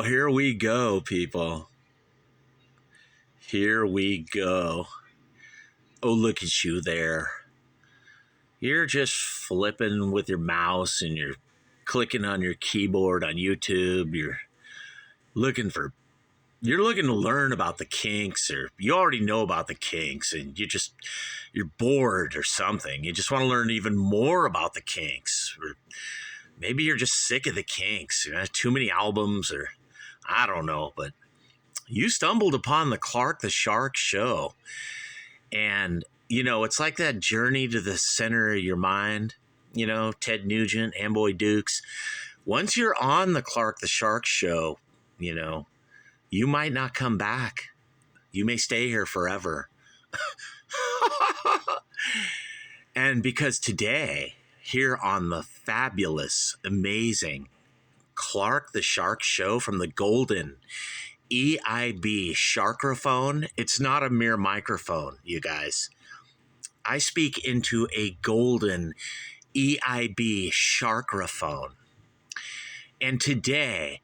here we go, people. Here we go. Oh, look at you there. You're just flipping with your mouse and you're clicking on your keyboard on YouTube. You're looking to learn about the Kinks, or you already know about the Kinks and you're bored or something. You just want to learn even more about the Kinks, or maybe you're just sick of the Kinks. Too many albums, or I don't know, but you stumbled upon the Clark the Shark show. And, it's like that journey to the center of your mind, Ted Nugent, Amboy Dukes. Once you're on the Clark the Shark show, you might not come back. You may stay here forever. And because today, here on the fabulous, amazing Clark the Shark show from the golden EIB Sharkraphone, it's not a mere microphone, you guys. I speak into a golden EIB Sharkraphone. And today,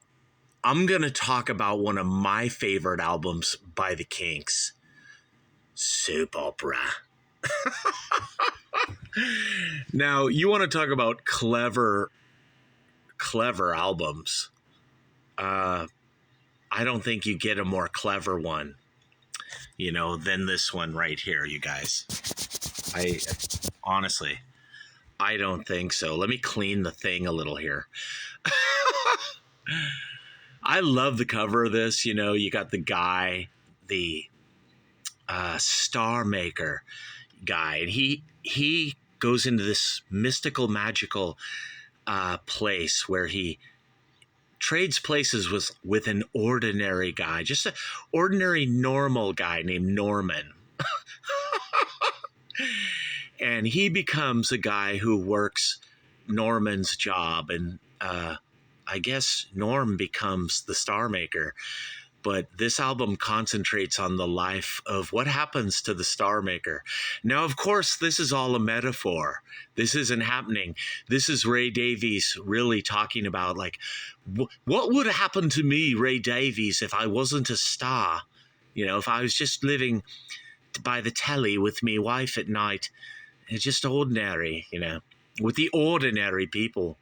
I'm going to talk about one of my favorite albums by the Kinks, Soap Opera. Now, you want to talk about clever albums. I don't think you get a more clever one, than this one right here, you guys. Honestly, I don't think so. Let me clean the thing a little here. I love the cover of this. You got the guy, the Star Maker guy, and he goes into this mystical, magical place where he trades places with an ordinary guy, just an ordinary, normal guy named Norman. And he becomes a guy who works Norman's job, and I guess Norm becomes the Star Maker. But this album concentrates on the life of what happens to the Star Maker. Now, of course, this is all a metaphor. This isn't happening. This is Ray Davies really talking about, like, what would happen to me, Ray Davies, if I wasn't a star? If I was just living by the telly with me wife at night. It's just ordinary, with the ordinary people.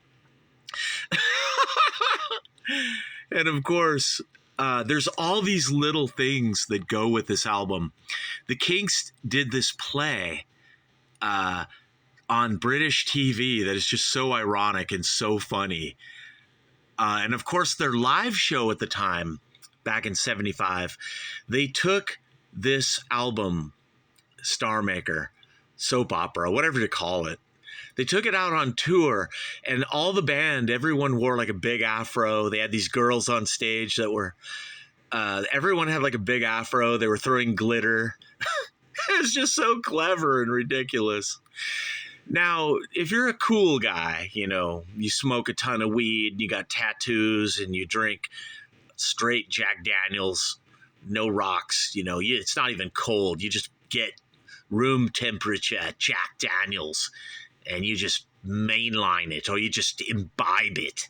And of course, there's all these little things that go with this album. The Kinks did this play on British TV that is just so ironic and so funny. And of course, their live show at the time, back in 1975, they took this album, Star Maker, Soap Opera, whatever to call it. They took it out on tour, and all the band, everyone wore like a big afro. They had these girls on stage that were, everyone had like a big afro. They were throwing glitter. It was just so clever and ridiculous. Now, if you're a cool guy, you smoke a ton of weed, you got tattoos, and you drink straight Jack Daniels, no rocks, it's not even cold. You just get room temperature Jack Daniels, and you just mainline it, or you just imbibe it.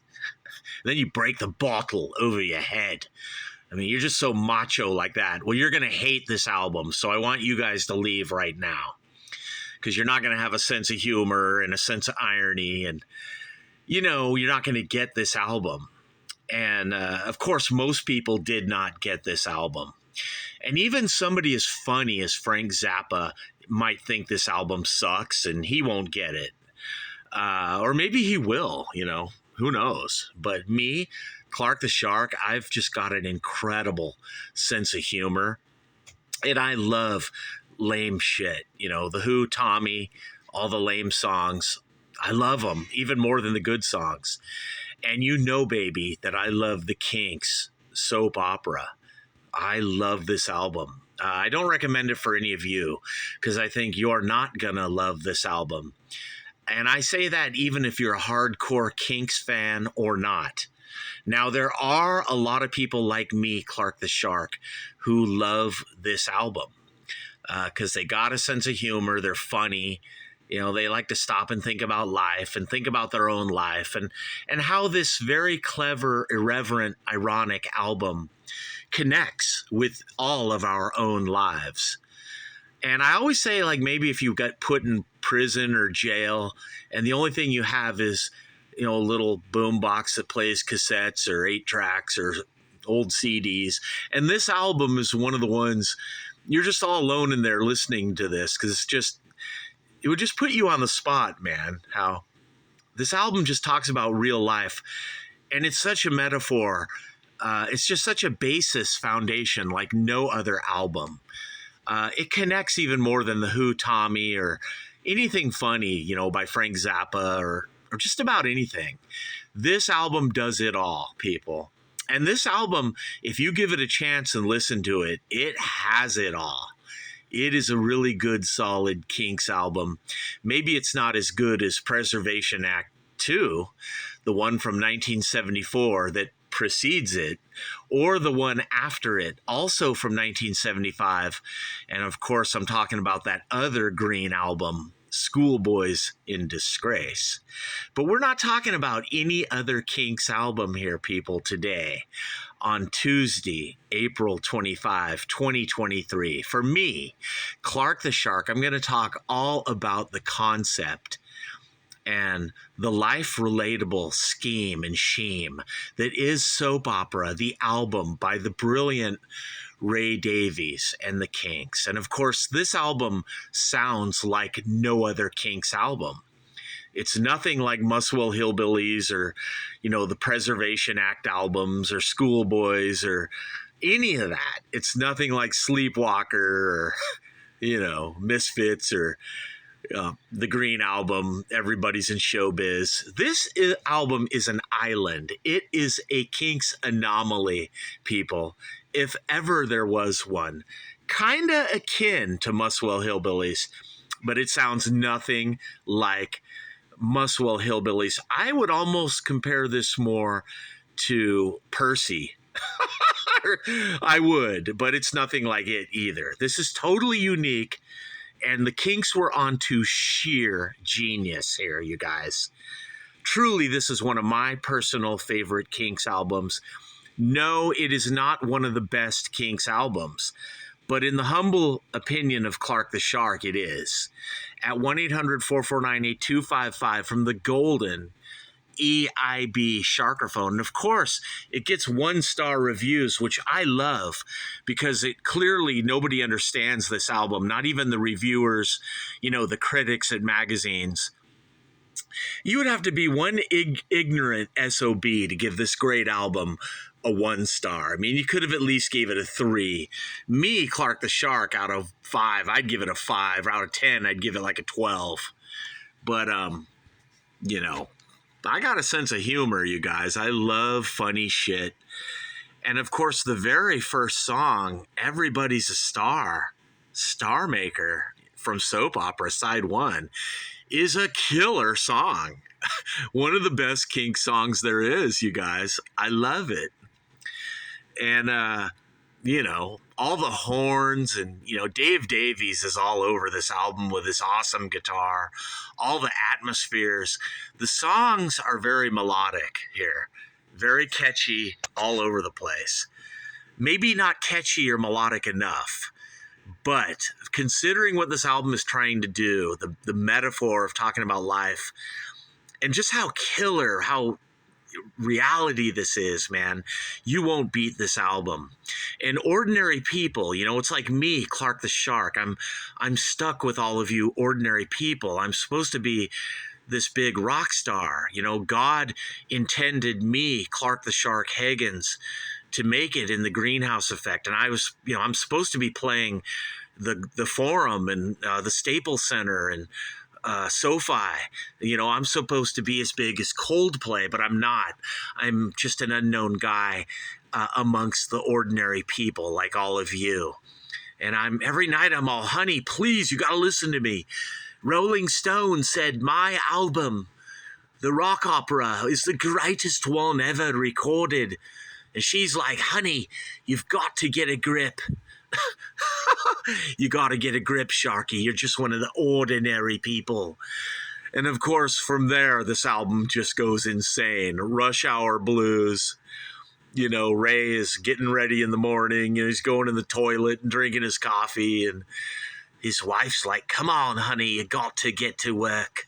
Then you break the bottle over your head. I mean, you're just so macho like that. Well, you're going to hate this album, so I want you guys to leave right now, because you're not going to have a sense of humor and a sense of irony, and, you're not going to get this album. And, of course, most people did not get this album. And even somebody as funny as Frank Zappa might think this album sucks and he won't get it. Or maybe he will, who knows? But me, Clark the Shark, I've just got an incredible sense of humor. And I love lame shit. The Who, Tommy, all the lame songs. I love them even more than the good songs. And baby, that I love the Kinks, Soap Opera. I love this album. I don't recommend it for any of you, because I think you're not going to love this album. And I say that even if you're a hardcore Kinks fan or not. Now, there are a lot of people like me, Clark the Shark, who love this album because they got a sense of humor. They're funny. They like to stop and think about life and think about their own life and how this very clever, irreverent, ironic album connects with all of our own lives. And I always say, like, maybe if you got put in prison or jail and the only thing you have is, a little boom box that plays cassettes or 8 tracks or old CDs. And this album is one of the ones you're just all alone in there listening to this, because it would just put you on the spot, man, how this album just talks about real life. And it's such a metaphor. It's just such a basis foundation like no other album. It connects even more than The Who, Tommy, or anything funny, by Frank Zappa or just about anything. This album does it all, people. And this album, if you give it a chance and listen to it, it has it all. It is a really good, solid KINKS album. Maybe it's not as good as Preservation Act 2, the one from 1974 that precedes it, or the one after it, also from 1975. And of course, I'm talking about that other Green album, Schoolboys in Disgrace. But we're not talking about any other KINKS album here, people, today on Tuesday, April 25, 2023. For me, Clark the Shark, I'm going to talk all about the concept and the life-relatable scheme and sheme that is Soap Opera, the album by the brilliant Ray Davies and the KINKS. And of course, this album sounds like no other KINKS album. It's nothing like Muswell Hillbillies or, the Preservation Act albums or Schoolboys or any of that. It's nothing like Sleepwalker or, Misfits or the Green album, Everybody's in Showbiz. This album is an island. It is a KINKS anomaly, people, if ever there was one. Kind of akin to Muswell Hillbillies, but it sounds nothing like Muswell Hillbillies. I would almost compare this more to Percy. I would, but it's nothing like it either. This is totally unique. And the KINKS were onto sheer genius here, you guys. Truly, this is one of my personal favorite KINKS albums. No, it is not one of the best KINKS albums, but in the humble opinion of Clark the Shark, it is. At 1-800-449-8255 from the golden EIB Sharkerphone. And of course, it gets 1-star reviews, which I love because it clearly nobody understands this album, not even the reviewers, the critics at magazines. You would have to be one ignorant SOB to give this great album a 1-star. I mean, you could have at least gave it a 3. Me, Clark the Shark, out of 5, I'd give it a 5. Out of 10, I'd give it like a 12. But, I got a sense of humor, you guys. I love funny shit. And of course, the very first song, Everybody's a Star, Star Maker from Soap Opera, side 1, is a killer song. One of the best KINKS songs there is, you guys. I love it. And, all the horns and, Dave Davies is all over this album with his awesome guitar, all the atmospheres. The songs are very melodic here, very catchy all over the place. Maybe not catchy or melodic enough, but considering what this album is trying to do, the metaphor of talking about life, and just how killer, how reality this is, man, you won't beat this album. And ordinary people, it's like me, Clark the Shark. I'm stuck with all of you ordinary people. I'm supposed to be this big rock star. God intended me, Clark the Shark Higgins, to make it in the Greenhouse Effect. And I'm supposed to be playing the Forum and the Staples Center and SoFi. I'm supposed to be as big as Coldplay, but I'm not. I'm just an unknown guy amongst the ordinary people like all of you. And every night I'm all, honey, please, you got to listen to me. Rolling Stone said my album, the rock opera, is the greatest one ever recorded. And she's like, honey, you've got to get a grip. You got to get a grip, Sharky. You're just one of the ordinary people. And of course, from there, this album just goes insane. Rush Hour Blues. You know, Ray is getting ready in the morning. You know, he's going in the toilet and drinking his coffee. And his wife's like, come on, honey, you got to get to work.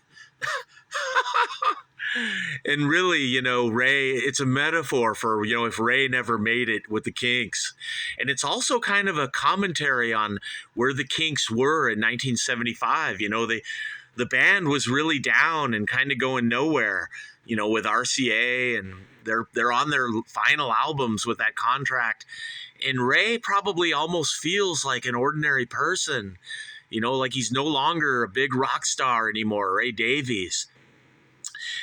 And really, you know, Ray, it's a metaphor for, you know, if Ray never made it with the Kinks. And it's also kind of a commentary on where the Kinks were in 1975. You know, the band was really down and kind of going nowhere, you know, with RCA, and they're on their final albums with that contract. And Ray probably almost feels like an ordinary person, you know, like he's no longer a big rock star anymore, Ray Davies.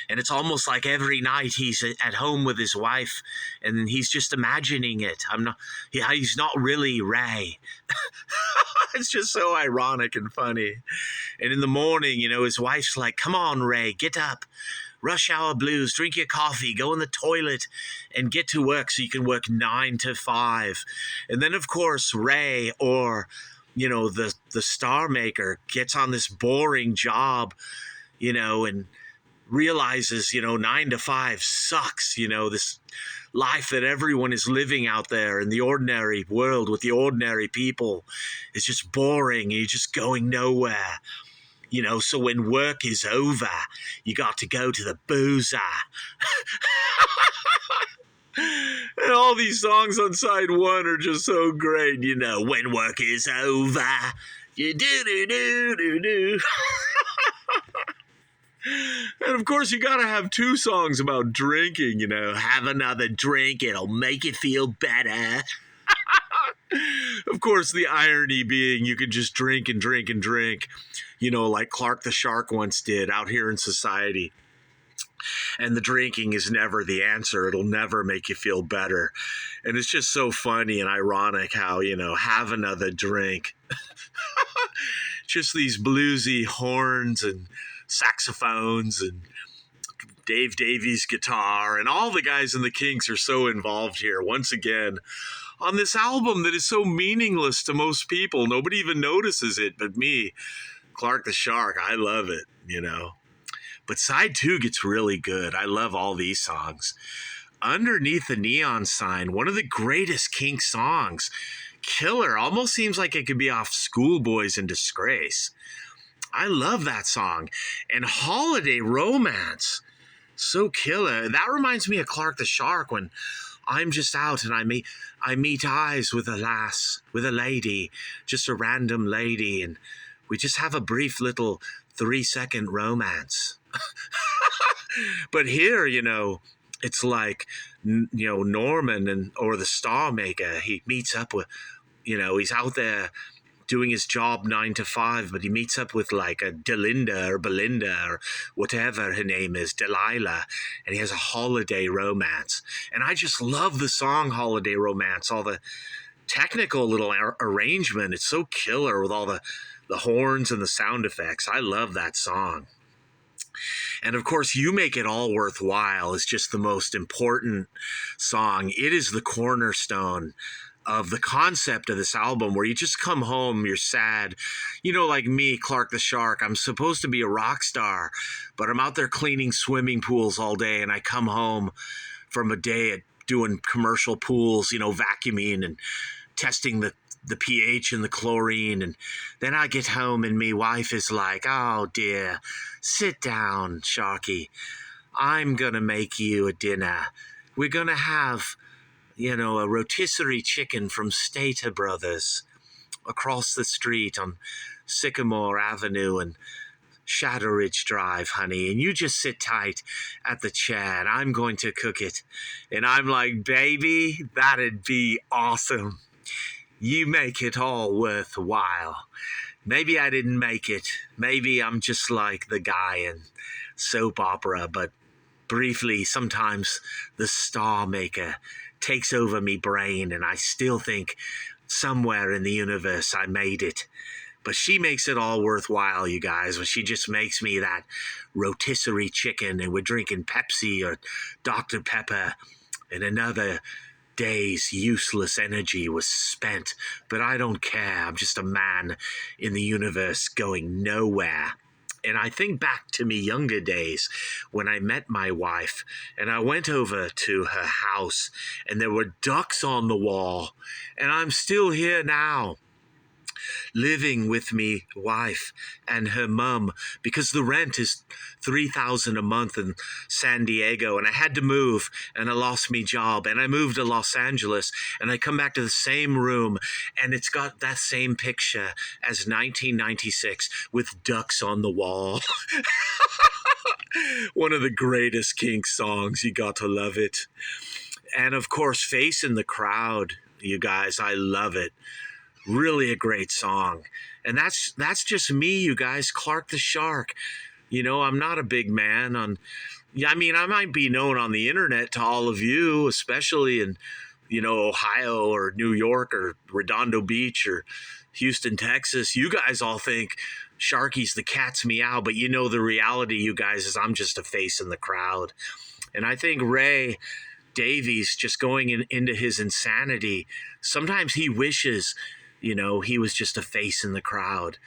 And it's almost like every night he's at home with his wife and he's just imagining it. He's not really Ray. It's just so ironic and funny. And in the morning, you know, his wife's like, come on, Ray, get up. Rush Hour Blues, drink your coffee, go in the toilet and get to work so you can work 9 to 5. And then, of course, Ray, or, you know, the star maker, gets on this boring job, you know, and realizes, you know, 9 to 5 sucks, you know, this life that everyone is living out there in the ordinary world with the ordinary people is just boring and you're just going nowhere. You know, so when work is over, you got to go to the boozer. And all these songs on side one are just so great, you know, when work is over, you do. And of course, you gotta have 2 songs about drinking, you know. Have another drink, it'll make you feel better. Of course, the irony being you could just drink and drink and drink, you know, like Clark the Shark once did out here in society. And the drinking is never the answer. It'll never make you feel better. And it's just so funny and ironic how, you know, have another drink. Just these bluesy horns and saxophones and Dave Davies guitar, and all the guys in the Kinks are so involved here once again on this album that is so meaningless to most people. Nobody even notices it but me, Clark the Shark. I love it, you know. But side 2 gets really good. I love all these songs. Underneath the Neon Sign, one of the greatest Kinks songs. Killer. Almost seems like it could be off Schoolboys in Disgrace. I love that song. And Holiday Romance, so killer. That reminds me of Clark the Shark when I'm just out and I meet eyes with a lady, just a random lady, and we just have a brief little 3-second romance. But here, you know, it's like, you know, Norman or the Star Maker, he meets up with, you know, he's out there doing his job 9 to 5, but he meets up with like a Delinda or Belinda or whatever her name is, Delilah, and he has a holiday romance. And I just love the song Holiday Romance, all the technical little arrangement. It's so killer with all the horns and the sound effects. I love that song. And of course, You Make It All Worthwhile is just the most important song. It is the cornerstone of the concept of this album, where you just come home, you're sad. You know, like me, Clark the Shark, I'm supposed to be a rock star, but I'm out there cleaning swimming pools all day, and I come home from a day at doing commercial pools, you know, vacuuming and testing the pH and the chlorine, and then I get home and me wife is like, oh dear, sit down, Sharky. I'm gonna make you a dinner. We're gonna have, you know, a rotisserie chicken from Stater Brothers across the street on Sycamore Avenue and Shadow Ridge Drive, honey. And you just sit tight at the chair and I'm going to cook it. And I'm like, baby, that'd be awesome. You make it all worthwhile. Maybe I didn't make it. Maybe I'm just like the guy in soap opera, but briefly, sometimes the Star Maker takes over me brain and I still think somewhere in the universe I made it. But she makes it all worthwhile, you guys, when she just makes me that rotisserie chicken and we're drinking Pepsi or Dr. Pepper and another Days, useless energy was spent, but I don't care. I'm just a man in the universe going nowhere. And I think back to me younger days when I met my wife and I went over to her house and there were ducks on the wall. And I'm still here now, living with me wife and her mum, because the rent is $3,000 a month in San Diego, and I had to move and I lost me job and I moved to Los Angeles, and I come back to the same room and it's got that same picture as 1996 with ducks on the wall. One of the greatest KINKS songs. You got to love it. And of course, Face in the Crowd, you guys, I love it. Really a great song. And that's just me, you guys. Clark the Shark. You know, I'm not a big man on, I mean, I might be known on the internet to all of you, especially in, you know, Ohio or New York or Redondo Beach or Houston, Texas. You guys all think Sharky's the cat's meow, but you know the reality, you guys, is I'm just a face in the crowd. And I think Ray Davies, just going into his insanity, sometimes he wishes, you know, he was just a face in the crowd.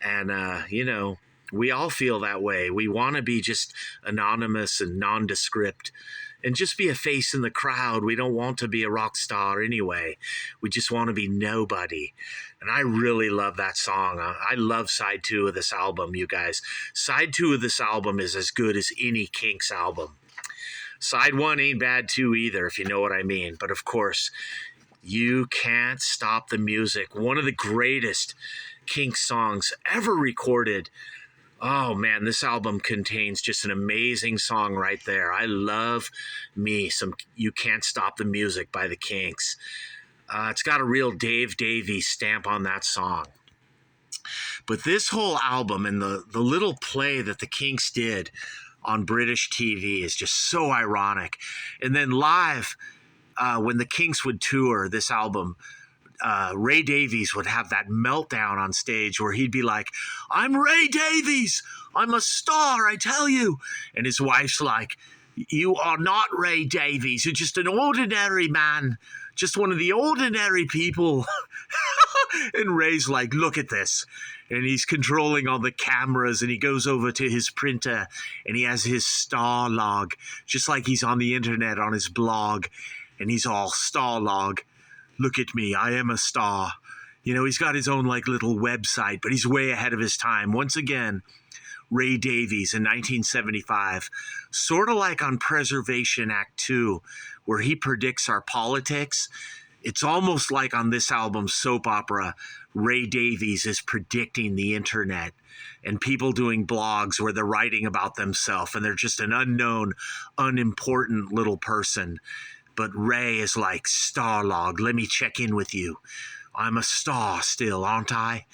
And, you know, we all feel that way. We want to be just anonymous and nondescript and just be a face in the crowd. We don't want to be a rock star anyway. We just want to be nobody. And I really love that song. I love side 2 of this album, you guys. Side 2 of this album is as good as any KINKS album. Side 1 ain't bad too either, if you know what I mean. But of course, You Can't Stop the Music, one of the greatest KINKS songs ever recorded. Oh man, this album contains just an amazing song right there. I love me some You Can't Stop the Music by the KINKS. It's got a real Dave Davies stamp on that song. But this whole album and the little play that the KINKS did on British TV is just so ironic. And then live, when the KINKS would tour this album, Ray Davies would have that meltdown on stage where he'd be like, "I'm Ray Davies. I'm a star, I tell you." And his wife's like, "You are not Ray Davies. You're just an ordinary man, just one of the ordinary people." And Ray's like, "Look at this." And he's controlling all the cameras, and he goes over to his printer and he has his star log, just like he's on the internet on his blog. And he's all star log. Look at me, I am a star. You know, he's got his own like little website, but he's way ahead of his time. Once again, Ray Davies in 1975, sort of like on Preservation Act 2, where he predicts our politics. It's almost like on this album, Soap Opera, Ray Davies is predicting the internet and people doing blogs where they're writing about themselves and they're just an unknown, unimportant little person. But Ray is like, "Starlog, let me check in with you. I'm a star still, aren't I?"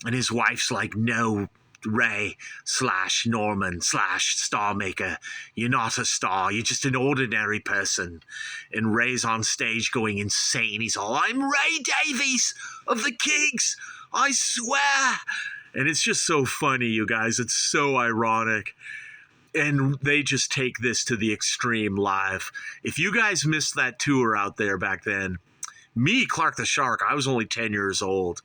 And his wife's like, "No, Ray / Norman / Starmaker, you're not a star. You're just an ordinary person." And Ray's on stage going insane. He's all, "I'm Ray Davies of the KINKS, I swear." And it's just so funny, you guys. It's so ironic. And they just take this to the extreme live. If you guys missed that tour out there back then, me, Clark the Shark, I was only 10 years old.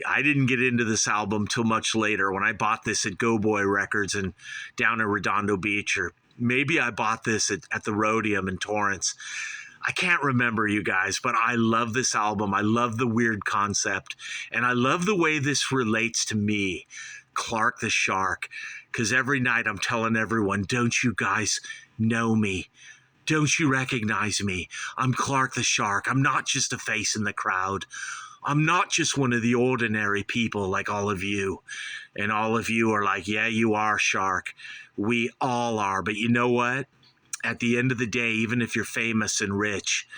I didn't get into this album till much later when I bought this at Go Boy Records and down in Redondo Beach, or maybe I bought this at the Rhodium in Torrance. I can't remember, you guys, but I love this album. I love the weird concept, and I love the way this relates to me, Clark the Shark, because every night I'm telling everyone, "Don't you guys know me? Don't you recognize me? I'm Clark the Shark. I'm not just a face in the crowd. I'm not just one of the ordinary people like all of you." And all of you are like, "Yeah, you are, Shark. We all are." But you know what? At the end of the day, even if you're famous and rich,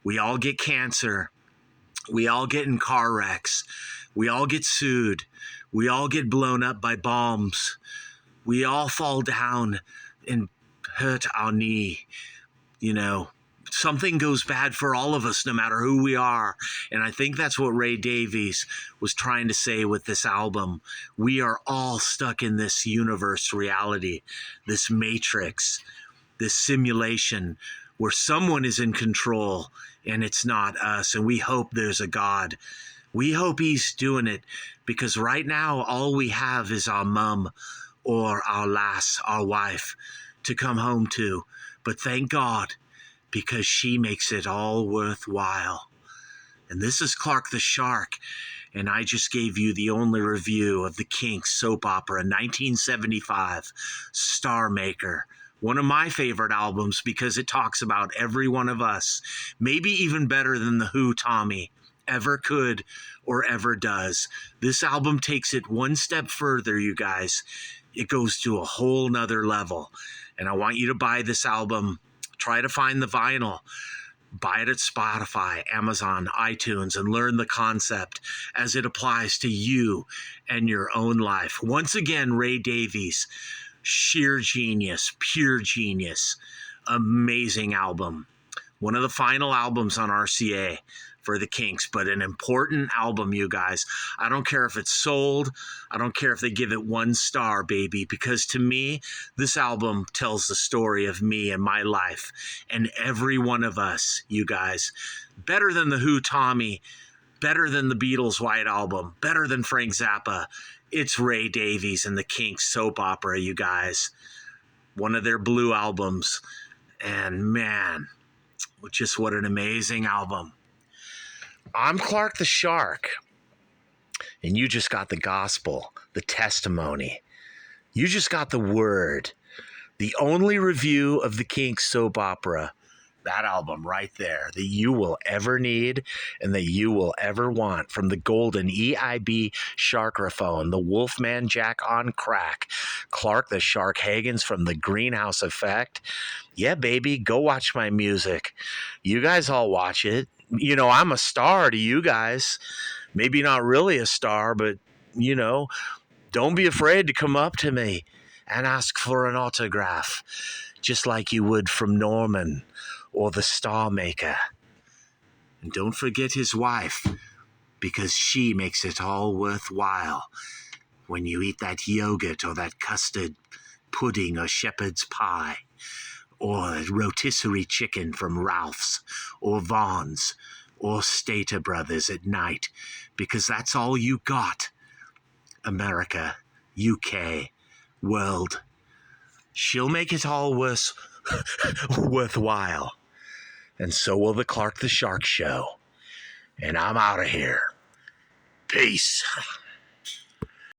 we all get cancer. We all get in car wrecks. We all get sued. We all get blown up by bombs. We all fall down and hurt our knee. You know, something goes bad for all of us, no matter who we are. And I think that's what Ray Davies was trying to say with this album. We are all stuck in this universe reality, this matrix, this simulation where someone is in control and it's not us. And we hope there's a God. We hope he's doing it, because right now all we have is our mum or our lass, our wife, to come home to. But thank God, because she makes it all worthwhile. And this is Clark the Shark, and I just gave you the only review of the KINKS soap opera, 1975, Star Maker. One of my favorite albums because it talks about every one of us, maybe even better than the Who Tommy ever could or ever does. This album takes it one step further, you guys. It goes to a whole nother level. And I want you to buy this album. Try to find the vinyl. Buy it at Spotify, Amazon, iTunes, and learn the concept as it applies to you and your own life. Once again, Ray Davies, sheer genius, pure genius, amazing album. One of the final albums on RCA for the KINKS, but an important album, you guys. I don't care if it's sold. I don't care if they give it 1 star, baby, because to me, this album tells the story of me and my life and every one of us, you guys. Better than the Who Tommy, better than the Beatles' White Album, better than Frank Zappa. It's Ray Davies and the KINKS soap opera, you guys. One of their Blue albums. And man, just what an amazing album. I'm Clark the Shark, and you just got the gospel, the testimony. You just got the word, the only review of the KINKS soap opera, that album right there, that you will ever need and that you will ever want, from the golden EIB Sharkraphone, the Wolfman Jack on crack, Clark the Shark Hagens from the Greenhouse Effect. Yeah, baby, go watch my music. You guys all watch it. You know, I'm a star to you guys. Maybe not really a star, but, you know, don't be afraid to come up to me and ask for an autograph, just like you would from Norman or the Star Maker. And don't forget his wife, because she makes it all worthwhile when you eat that yogurt or that custard pudding or shepherd's pie, or rotisserie chicken from Ralph's or Vaughn's or Stater Brothers at night, because that's all you got. America, UK, world. She'll make it all worthwhile. And so will the Clark the Shark Show. And I'm out of here. Peace.